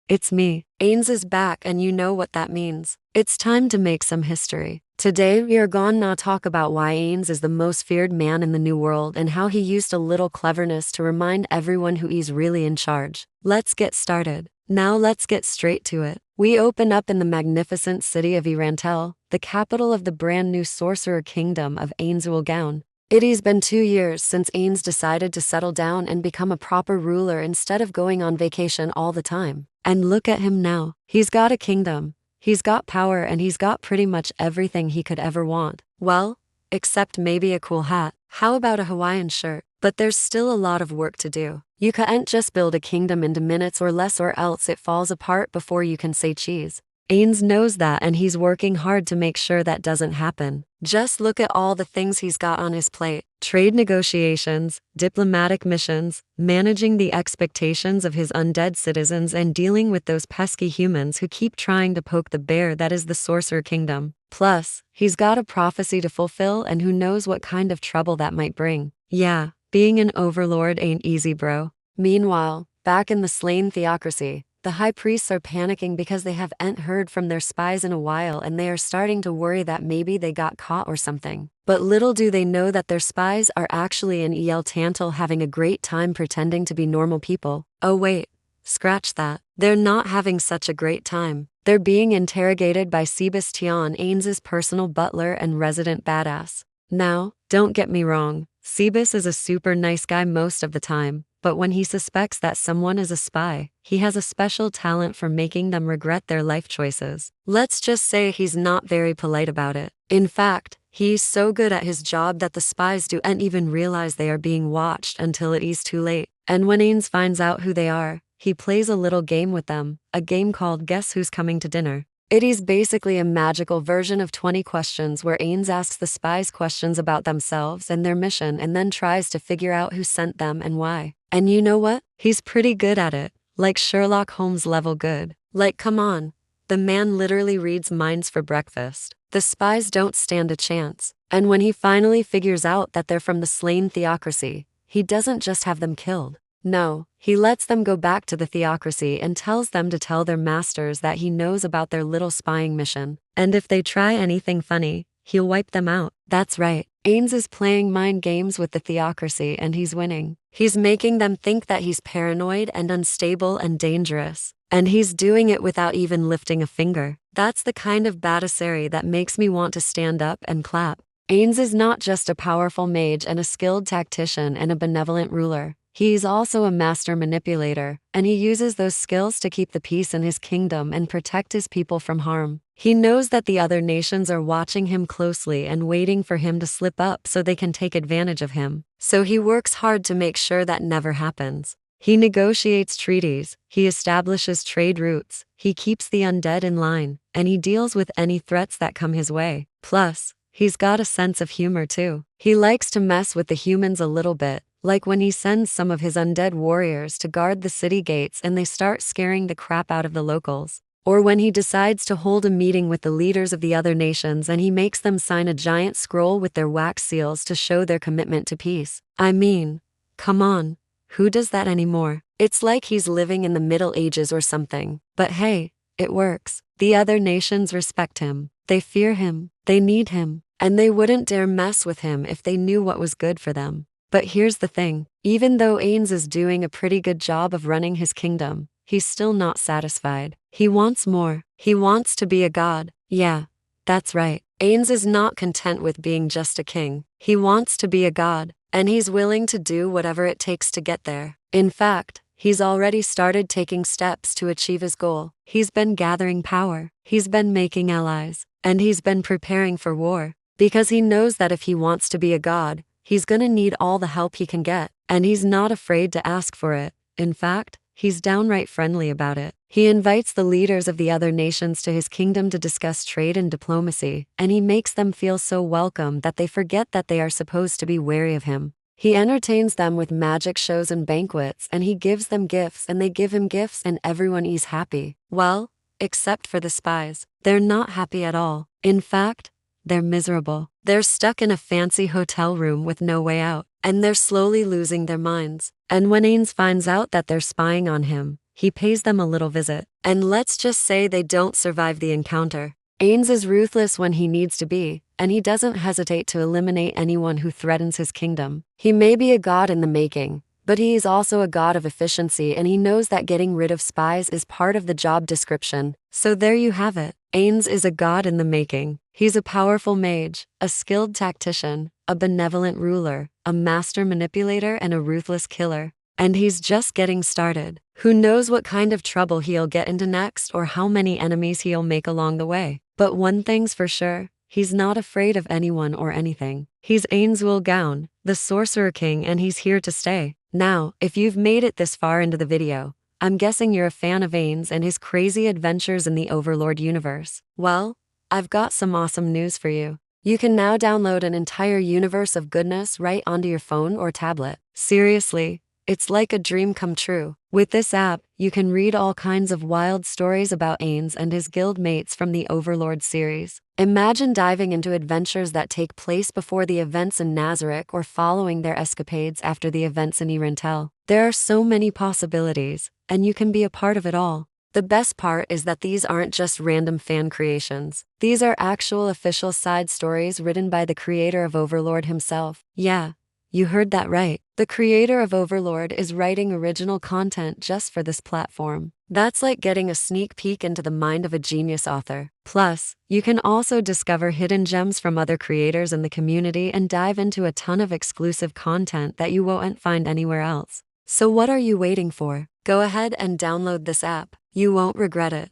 it's me. Ainz is back, and you know what that means. It's time to make some history. Today we are gonna talk about why Ainz is the most feared man in the New World and how he used a little cleverness to remind everyone who he's really in charge. Let's get started. Now let's get straight to it. We open up in the magnificent city of Irantel, the capital of the brand new sorcerer kingdom of Ainz. It has been 2 years since Ainz decided to settle down and become a proper ruler instead of going on vacation all the time. And look at him now. He's got a kingdom, he's got power, and he's got pretty much everything he could ever want. Well, except maybe a cool hat. How about a Hawaiian shirt? But there's still a lot of work to do. You can't just build a kingdom into minutes or less, or else it falls apart before you can say cheese. Ainz knows that, and he's working hard to make sure that doesn't happen. Just look at all the things he's got on his plate. Trade negotiations, diplomatic missions, managing the expectations of his undead citizens, and dealing with those pesky humans who keep trying to poke the bear that is the Sorcerer Kingdom. Plus, he's got a prophecy to fulfill, and who knows what kind of trouble that might bring. Yeah, being an overlord ain't easy, bro. Meanwhile, back in the slain Theocracy, the high priests are panicking because they haven't heard from their spies in a while, and they are starting to worry that maybe they got caught or something. But little do they know that their spies are actually in Tantal having a great time pretending to be normal people. Oh wait, scratch that. They're not having such a great time. They're being interrogated by Spies, Ainz's personal butler and resident badass. Now, don't get me wrong, Spies is a super nice guy most of the time. But when he suspects that someone is a spy, he has a special talent for making them regret their life choices. Let's just say he's not very polite about it. In fact, he's so good at his job that the spies don't even realize they are being watched until it is too late. And when Ainz finds out who they are, he plays a little game with them, a game called Guess Who's Coming to Dinner. It is basically a magical version of 20 questions where Ainz asks the spies questions about themselves and their mission, and then tries to figure out who sent them and why. And you know what? He's pretty good at it. Like Sherlock Holmes level good. Like, come on. The man literally reads minds for breakfast. The spies don't stand a chance. And when he finally figures out that they're from the slain Theocracy, he doesn't just have them killed. No, he lets them go back to the Theocracy and tells them to tell their masters that he knows about their little spying mission. And if they try anything funny, he'll wipe them out. That's right. Ainz is playing mind games with the Theocracy, and he's winning. He's making them think that he's paranoid and unstable and dangerous. And he's doing it without even lifting a finger. That's the kind of badassery that makes me want to stand up and clap. Ainz is not just a powerful mage and a skilled tactician and a benevolent ruler. He's also a master manipulator, and he uses those skills to keep the peace in his kingdom and protect his people from harm. He knows that the other nations are watching him closely and waiting for him to slip up so they can take advantage of him. So he works hard to make sure that never happens. He negotiates treaties, he establishes trade routes, he keeps the undead in line, and he deals with any threats that come his way. Plus, he's got a sense of humor too. He likes to mess with the humans a little bit. Like when he sends some of his undead warriors to guard the city gates and they start scaring the crap out of the locals. Or when he decides to hold a meeting with the leaders of the other nations and he makes them sign a giant scroll with their wax seals to show their commitment to peace. I mean, come on, who does that anymore? It's like he's living in the Middle Ages or something. But hey, it works. The other nations respect him. They fear him. They need him. And they wouldn't dare mess with him if they knew what was good for them. But here's the thing, even though Ainz is doing a pretty good job of running his kingdom, he's still not satisfied. He wants more. He wants to be a god. Yeah, that's right. Ainz is not content with being just a king. He wants to be a god, and he's willing to do whatever it takes to get there. In fact, he's already started taking steps to achieve his goal. He's been gathering power. He's been making allies, and he's been preparing for war. Because he knows that if he wants to be a god, he's gonna need all the help he can get, and he's not afraid to ask for it. In fact, he's downright friendly about it. He invites the leaders of the other nations to his kingdom to discuss trade and diplomacy, and he makes them feel so welcome that they forget that they are supposed to be wary of him. He entertains them with magic shows and banquets, and he gives them gifts and they give him gifts, and everyone is happy. Well, except for the spies. They're not happy at all. In fact, they're miserable. They're stuck in a fancy hotel room with no way out, and they're slowly losing their minds. And when Ainz finds out that they're spying on him, he pays them a little visit. And let's just say they don't survive the encounter. Ainz is ruthless when he needs to be, and he doesn't hesitate to eliminate anyone who threatens his kingdom. He may be a god in the making, but he is also a god of efficiency, and he knows that getting rid of spies is part of the job description. So there you have it. Ainz is a god in the making. He's a powerful mage, a skilled tactician, a benevolent ruler, a master manipulator, and a ruthless killer. And he's just getting started. Who knows what kind of trouble he'll get into next or how many enemies he'll make along the way. But one thing's for sure, he's not afraid of anyone or anything. He's Ainz Wilgown, the Sorcerer King, and he's here to stay. Now, if you've made it this far into the video, I'm guessing you're a fan of Ainz and his crazy adventures in the Overlord universe. Well, I've got some awesome news for you. You can now download an entire universe of goodness right onto your phone or tablet. Seriously, it's like a dream come true. With this app, you can read all kinds of wild stories about Ainz and his guild mates from the Overlord series. Imagine diving into adventures that take place before the events in Nazarick or following their escapades after the events in Irentel. There are so many possibilities, and you can be a part of it all. The best part is that these aren't just random fan creations. These are actual official side stories written by the creator of Overlord himself. Yeah, you heard that right. The creator of Overlord is writing original content just for this platform. That's like getting a sneak peek into the mind of a genius author. Plus, you can also discover hidden gems from other creators in the community and dive into a ton of exclusive content that you won't find anywhere else. So what are you waiting for? Go ahead and download this app. You won't regret it.